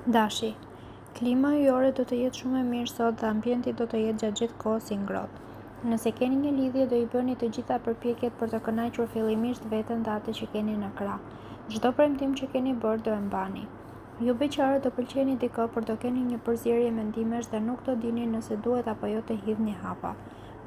Dashi, klima yjore do të jetë shumë e mirë sot dhe ambienti do të jetë gjatë gjithë kohës i ngrohtë. Nëse keni një lidhje, do i bëni të gjitha përpjekjet për të kënaqur fillimisht veten dhe atë që keni në krah. Çdo premtim që keni bërë do e mbani. Ju beqarët do pëlqeni dikë, por do keni një përzierje mendimesh dhe nuk do dini nëse duhet apo jo të hidhni hapa.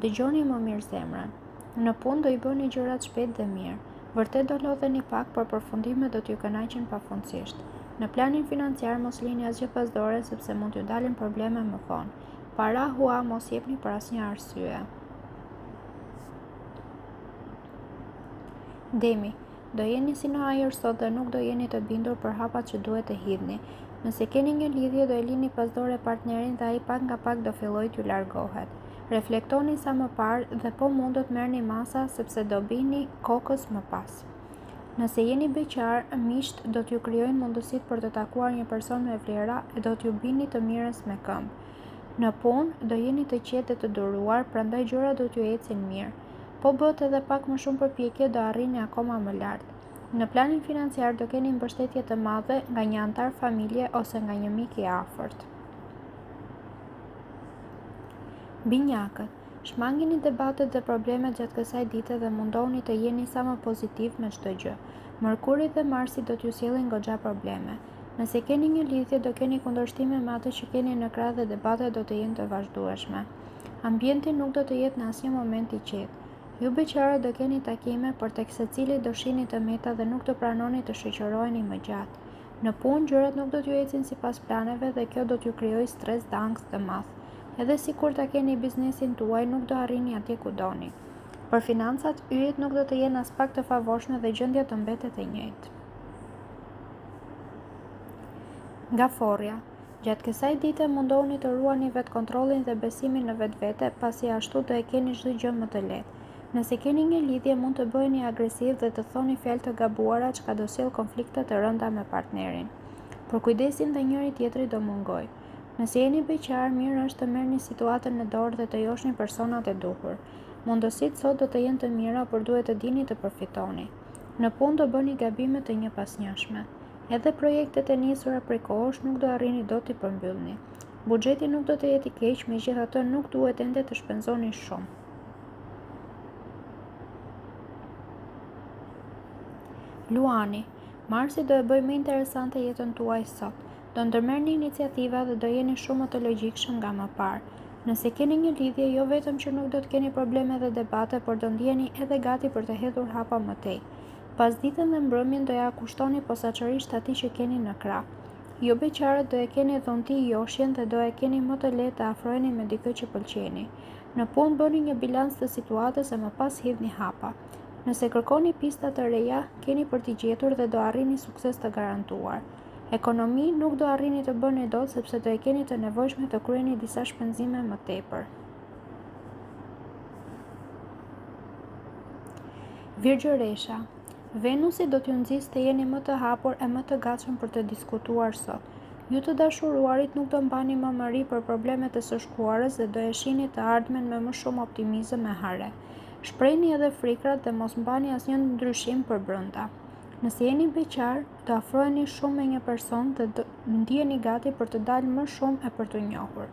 Dëgjoni më mirë zemrën. Në punë do i bëni gjërat shpejt dhe mirë. Vërtet do lodheni pak, por përfundimet do t'ju kënaqin pafundësisht. Në planin financiar mos lini asgjë pas dore sepse mund t'ju dalin probleme më vonë. Para hua mos jepni për asnjë arsye. Demi, do jeni si në ajër sot dhe nuk do jeni të bindur për hapat që duhet të hidhni. Nëse keni një lidhje, do e lini pas dore partnerin dhe ai pak nga pak do fillojë t'ju largohet. Reflektoni sa më parë dhe po mundot merrni masa sepse do bini kokës më pas. Nëse jeni beqar, miqt do t'ju krijojnë mundësitë për të takuar një person me vlera e do t'ju bini të mirës me këmbë. Në punë do jeni të qetë dhe të duruar, prandaj gjërat do t'ju ecin mirë. Po bëhet edhe pak më shumë përpjekje do arrini akoma më lart. Në planin financiar do keni mbështetje të madhe nga një antar familje ose nga një mik i afërt. Binjakët, shmangini debatet dhe problemet gjatë kësaj dite dhe mundohuni të jeni sa më pozitiv me çdo gjë. Mërkuri dhe Marsi do t'ju sjellin goxha probleme. Nëse keni një lidhje, do keni kundërshtime me atë që keni në krah dhe debatet do të jenë të vazhdueshme. Ambienti nuk do të jetë në asnjë moment i qetë. Ju beqarët do keni takime, por tek secili do shihni të meta dhe nuk do pranoni të shoqëroheni më gjatë. Në punë gjërat nuk do t'ju ecin sipas planeve dhe kjo do t'ju krijojë stres dhe ankth të madh. Edhe si kur ta keni biznesin tuaj, nuk do arrini atje ku doni. Për financat, yjet nuk do të jenë as pak të favorshme dhe gjendja të mbetet e njëjtë. Nga forja, gjatë kësaj dite mundohuni të ruani vetkontrollin dhe besimin në vetvete, pasi ashtu do e keni çdo gjë më të lehtë. Nëse keni një lidhje, mund të bëheni agresiv dhe të thoni fjalë të gabuara çka do sjell konflikte të rënda me partnerin. Por kujdesin dhe njëri tjetri do mungojë. Nëse jeni beqar, mirë është të merrni situatën në dorë dhe të joshni personat e duhur. Mundësitë sot do të jenë të mira, por duhet të dini të përfitoni. Në punë do bëni gabime të njëpasnjëshme. Edhe projektet e nisura prej kohësh nuk do arrini dot t'i përmbyllni. Buxheti nuk do të jetë i keq, megjithatë nuk duhet ende të shpenzoni shumë. Luani, Marsi do e bëjë më interesante jetën tuaj sot. Do ndërmerrni iniciativa dhe do jeni shumë më të logjikshëm nga më parë. Nëse keni një lidhje, jo vetëm që nuk do të keni probleme dhe debate, por do ndjeni edhe gati për të hedhur hapa më tej. Pasditën dhe mbrëmjen do ja kushtoni posaçërisht atij që keni në krah. Ju beqarët do e keni dhunti joshjen dhe do e keni më të lehtë të afroheni me dikë që pëlqeni. Në punë bëni një bilans të situatës e më pas hidhni hapa. Nëse kërkoni pista të reja, keni për t'i gjetur dhe do arrini sukses të garantuar. Ekonomi nuk do arrini të bëni dot sepse do e keni të nevojshme të kryeni disa shpenzime më tepër. Virgjëresha, Venusi do t'ju nxjisë të jeni më të hapur e më të gatshëm për të diskutuar sot. Ju të dashuruarit nuk do mbani mëmëri për problemet e së shkuarës dhe do e shihni të ardhmen me më shumë optimizëm e hare. Shprehni edhe frikrat dhe mos mbani asnjë ndryshim për brenda. Nëse jeni beqar, do afroheni shumë me një person dhe do ndiheni gati për të dalë më shumë e për të njohur.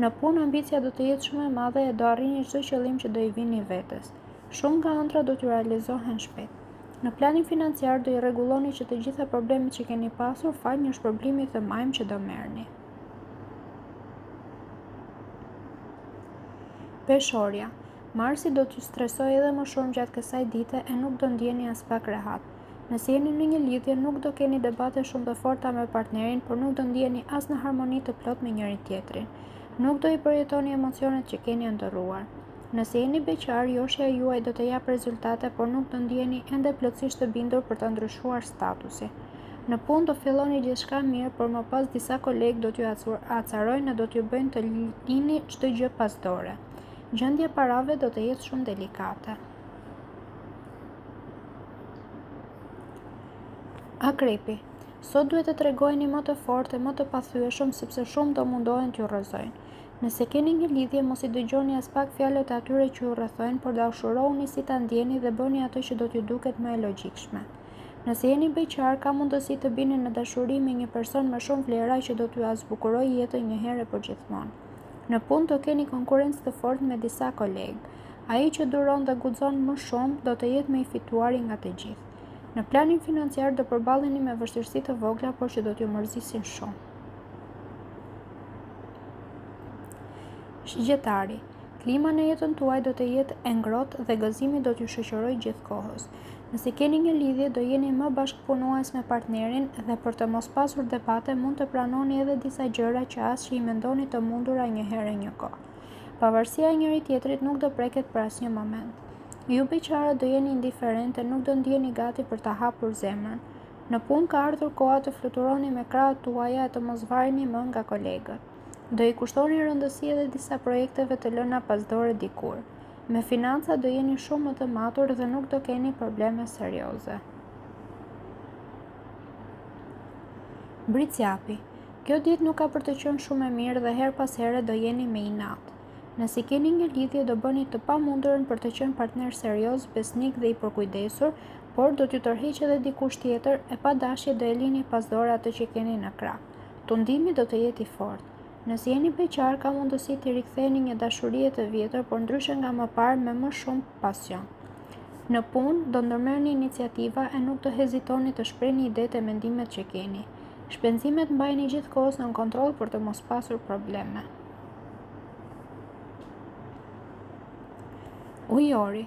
Në punë ambicia do të jetë shumë e madhe e do arrini çdo qëllim që do i vini vetes. Shumë nga ëndra do t'ju realizohen shpejt. Në planin financiar do i rregulloni që të gjitha problemet që keni pasur fal një shpërblimi të majm që do merrni. Peshorja, Marsi do t'ju stresojë edhe më shumë gjatë kësaj dite e nuk do ndjeni as pak rehat. Nëse jeni në një lidhje, nuk do keni debate shumë të forta me partnerin, por nuk do ndjeni as në harmoni të plot me njëri tjetrin. Nuk do i përjetoni emocionet që keni ndërruar. Nëse jeni beqar, joshja juaj do të japë rezultate, por nuk do ndjeni ende plotësisht të bindur për të ndryshuar statusi. Në punë do filloni gjithçka mirë, por më pas disa kolegë do t'ju acarojnë e do t'ju bëjnë të lini çdo gjë pas dore. Gjendja parave do të jetë shumë delikate. Akrepi, sot duhet të tregojeni më të fortë e më të pathyeshëm sepse shumë do mundohen t'ju rrëzojnë. Nëse keni një lidhje, mos i dëgjoni as pak fjalët e atyre që ju rrethojnë, por dashurohuni si ta ndjeni dhe bëni atë që do t'ju duket më e logjikshme. Nëse jeni beqar, ka mundësi të bini në dashuri me një person me shumë vlera që do t'ju azbukurojë jetën një herë për gjithmonë. Në punë do keni konkurrencë të fortë me disa kolegë. Ai që duron dhe guxon më shumë do të jetë më i fituari nga të gjithë. Në planin financiar do përballeni me vështirësi të vogla, por që do t'ju mërzisin shumë. Shigjetari. Klima në jetën tuaj do të jetë e ngrohtë dhe gëzimi do t'ju shoqërojë gjithkohës. Nëse keni një lidhje, do jeni më bashkëpunues me partnerin dhe për të mos pasur debate mund të pranoni edhe disa gjëra që as që i mendoni të mundura një herë një kohë. Pavarësia e njëri tjetrit nuk do preket për asnjë moment. Ju beqarët do jeni indiferente, nuk do ndjeni gati për ta hapur zemrën. Në punë ka ardhur koha të fluturoni me krahët tuaja e të mos vareni më nga kolegët. Do i kushtoni rëndësi edhe disa projekteve të lëna pasdore dikur. Me financa do jeni shumë më të matur dhe nuk do keni probleme serioze. Bricjapi. Kjo ditë nuk ka për të qenë shumë e mirë dhe her pas here do jeni me inat. Nëse keni një lidhje do bëni të pamundurën për të qenë partner serioz, besnik dhe i përkujdesur, por do t'ju tërheqë edhe dikush tjetër e pa dashje do e lini pasdore atë që keni në krah. Tundimi do të jetë i fortë. Nëse jeni beqar, ka mundësi të riktheni një dashuri të vjetër, por ndryshe nga më parë me më shumë pasion. Në punë do ndërmerrni iniciativa e nuk do hezitoni të shprehni idetë e mendimet që keni. Shpenzimet mbajini gjithkohës në kontroll për të mos pasur probleme. Ujori.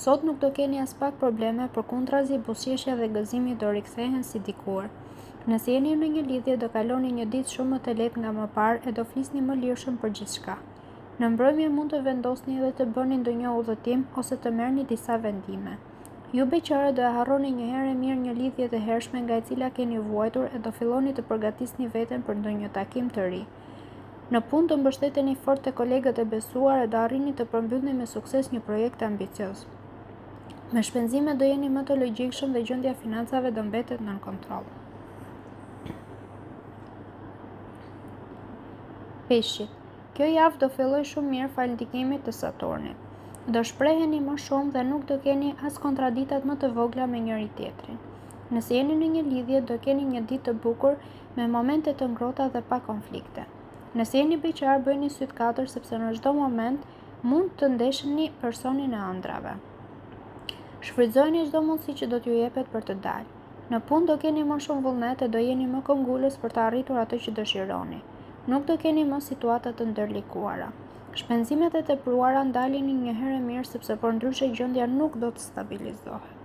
Sot nuk do keni as pak probleme, përkundrazi buzëqeshja dhe gëzimi do rikthehen si dikur. Nëse jeni në një lidhje, do kaloni një ditë shumë më të lehtë nga më parë e do flisni më lirshëm për gjithçka. Në mbrëmje mund të vendosni edhe të bëni ndonjë udhëtim ose të merrni disa vendime. Ju beqarët do e harroni një herë mirë një lidhje të hershme nga e cila keni vuajtur e do filloni të përgatisni veten për ndonjë takim të ri. Në punë do mbështeteni fort te kolegët e besuar e do arrini të përmbyllni me sukses një projekt ambicioz. Me shpenzime do jeni më të logjikshëm dhe gjendja e financave do mbetet nën kontroll. Peshqit. Kjo javë do filloj shumë mirë fal ndikimit të Saturnit. Do shpreheni më shumë dhe nuk do keni as kontraditat më të vogla me njëri tjetrin. Nëse jeni në një lidhje, do keni një ditë të bukur me momente të ngrohta dhe pa konflikte. Nëse jeni beqar, bëjni syt katër sepse në çdo moment mund të ndeshni personin e ëndrave. Shfrytëzojeni çdo mundësi që do t'ju jepet për të dalë. Në punë do keni më shumë vullnet e do jeni më këmbgulës për të arritur atë që dëshironi. Nuk do keni më situata të ndërlikuara. Shpenzimet e tepruara ndalini një herë mirë sepse përndryshe gjendja nuk do të stabilizohet.